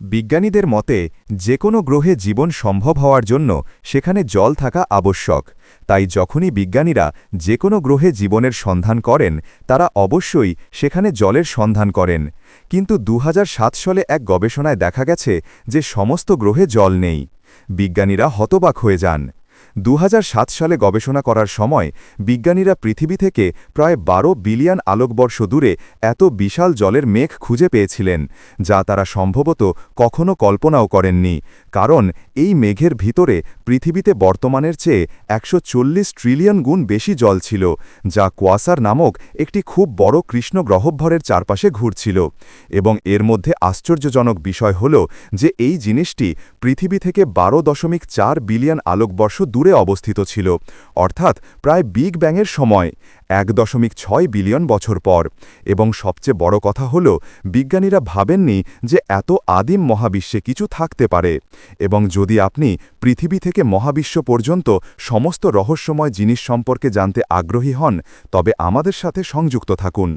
বিজ্ঞানীদের মতে যে কোনো গ্রহে জীবন সম্ভব হওয়ার জন্য সেখানে জল থাকা আবশ্যক। তাই যখনই বিজ্ঞানীরা যে কোনো গ্রহে জীবনের সন্ধান করেন তারা অবশ্যই সেখানে জলের সন্ধান করেন। কিন্তু ২০০৭ সালে এক গবেষণায় দেখা গেছে যে সমস্ত গ্রহে জল নেই। বিজ্ঞানীরা হতবাক হয়ে যান। ২০০৭ সালে গবেষণা করার সময় বিজ্ঞানীরা পৃথিবী থেকে প্রায় ১২ বিলিয়ন আলোকবর্ষ দূরে এত বিশাল জলের মেঘ খুঁজে পেয়েছিলেন, যা তারা সম্ভবত কখনো কল্পনাও করেননি। কারণ এই মেঘের ভিতরে পৃথিবীতে বর্তমানের চেয়ে ১৪০ ট্রিলিয়ন গুণ বেশি জল ছিল, যা কোয়াসার নামক একটি খুব বড় কৃষ্ণ গ্রহভরের চারপাশে ঘুরছিল। এবং এর মধ্যে আশ্চর্যজনক বিষয় হল যে এই জিনিসটি পৃথিবী থেকে ১২.৪ বিলিয়ন আলোকবর্ষ দূরে অবস্থিত ছিল, অর্থাৎ প্রায় বিগ ব্যাংয়ের সময় ১.৬ বিলিয়ন বছর পর। এবং সবচেয়ে বড় কথা হল বিজ্ঞানীরা ভাবেননি যে এত আদিম মহাবিশ্বে কিছু থাকতে পারে। এবং যদি আপনি পৃথিবী থেকে মহাবিশ্ব পর্যন্ত সমস্ত রহস্যময় জিনিস সম্পর্কে জানতে আগ্রহী হন, তবে আমাদের সাথে সংযুক্ত থাকুন।